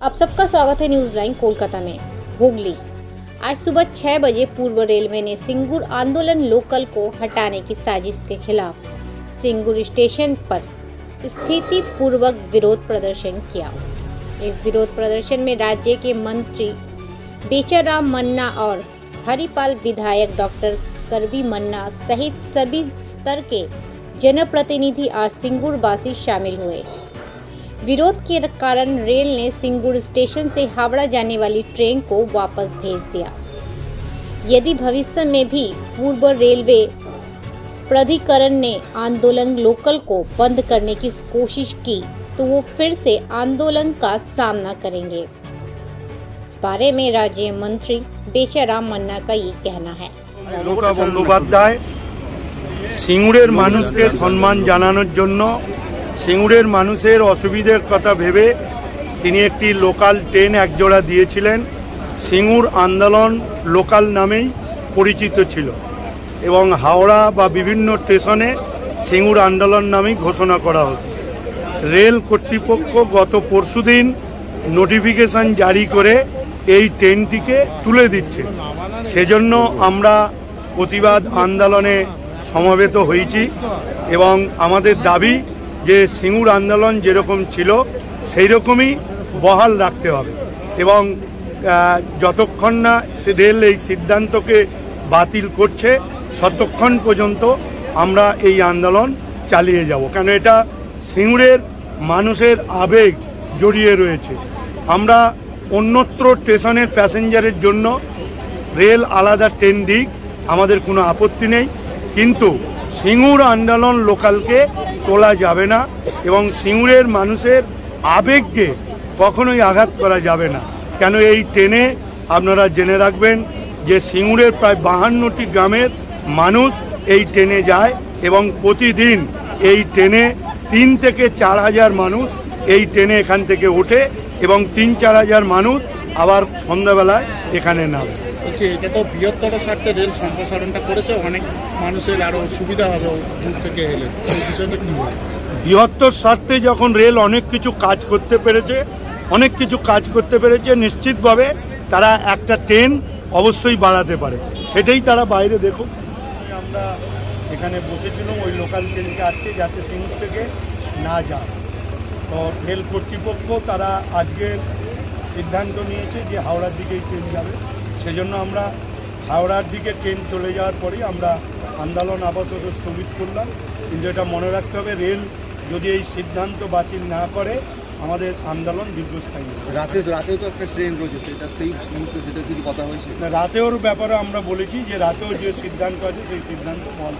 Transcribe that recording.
आप सबका स्वागत है न्यूज लाइन कोलकाता में। हुगली आज सुबह 6 बजे पूर्व रेलवे ने सिंगूर आंदोलन लोकल को हटाने की साजिश के खिलाफ सिंगूर स्टेशन पर स्थिति पूर्वक विरोध प्रदर्शन किया। इस विरोध प्रदर्शन में राज्य के मंत्री बेचाराम मन्ना और हरिपाल विधायक डॉक्टर करबी मन्ना सहित सभी स्तर के जनप्रतिनिधि और सिंगूर वासी शामिल हुए। विरोध के कारण रेल ने सिंगूर स्टेशन से हावड़ा जाने वाली ट्रेन को वापस भेज दिया। यदि भविष्य में भी पूर्व रेलवे प्राधिकरण ने आंदोलन लोकल को बंद करने की कोशिश की तो वो फिर से आंदोलन का सामना करेंगे। इस बारे में राज्य मंत्री बेचाराम मन्ना का ये कहना है। लोका बंदोपाध्याय सिंगूरेर मानुषके सम्मान जानानोर जन्य सिंगूरेर मानुषेर असुविधार कथा भेबे तिनि एकटी लोकाल ट्रेन एकजोड़ा दिएछिलेन। सिंगूर आंदोलन लोकाल नामेई परिचित छिलो एवं हावड़ा बा विभिन्न स्टेशने सिंगूर आंदोलन नामेई घोषणा करा हतो। रेल कर्तृपक्ष गत परशुदिन नोटिफिकेशन जारी करे এই ট্রেনটিকে তুলে দিচ্ছে। সেজন্য আমরা প্রতিবাদ আন্দোলনে সমবেত হয়েছি এবং আমাদের দাবি যে সিঙ্গুর আন্দোলন যেরকম ছিল সেই রকমই বহাল রাখতে হবে এবং যতক্ষণ না রেল এই সিদ্ধান্তকে বাতিল করছে ততক্ষণ পর্যন্ত আমরা এই আন্দোলন চালিয়ে যাব। কেন এটা সিঙ্গুরের মানুষের আবেগ জড়িয়ে রয়েছে। আমরা অন্যত্র স্টেশনের প্যাসেঞ্জারের জন্য রেল আলাদা ট্রেন দিক, আমাদের কোনো আপত্তি নেই, কিন্তু সিঙ্গুর আন্দোলন লোকালকে তোলা যাবে না এবং সিঙ্গুরের মানুষের আবেগকে কখনোই আঘাত করা যাবে না। কেন এই ট্রেনে আপনারা জেনে রাখবেন যে সিঙ্গুরের প্রায় 52টি গ্রামের মানুষ এই ট্রেনে যায় এবং প্রতিদিন এই ট্রেনে 3 থেকে 4 হাজার মানুষ এই ট্রেনে এখান থেকে ওঠে এবং 3-4 হাজার মানুষ আবার সন্ধ্যাবেলায় এখানে নামে। এটা তো বৃহত্তর স্বার্থে রেল সম্প্রসারণটা করেছে, অনেক মানুষের আরো সুবিধা হবে দূর থেকে এলে, সেই বিষয়টা কি বলবো? বৃহত্তর স্বার্থে যখন রেল অনেক কিছু কাজ করতে পেরেছে নিশ্চিতভাবে তারা একটা ট্রেন অবশ্যই বাড়াতে পারে, সেটাই তারা বাইরে দেখুক। আমরা এখানে বসেছিলাম ওই লোকাল ট্রেনকে আজকে যাতে সিঙ্গুর থেকে না যায়, তো রেল কর্তৃপক্ষ তারা আজকে সিদ্ধান্ত নিয়েছে যে হাওড়ার দিকেই ট্রেন যাবে। সেজন্য আমরা হাওড়ার দিকে ট্রেন চলে যাওয়ার পরেই আমরা আন্দোলন আপাতত স্থগিত করলাম। কিন্তু এটা মনে রাখতে হবে, রেল যদি এই সিদ্ধান্ত বাতিল না করে আমাদের আন্দোলন দীর্ঘস্থায়ী। রাতেও তো একটা ট্রেন রয়েছে, সেটা সেই মুহূর্তে যেটা কিছু কথা হয়েছে রাতেওর ব্যাপারে আমরা বলেছি যে রাতেও যে সিদ্ধান্ত আছে সেই সিদ্ধান্ত বহাল।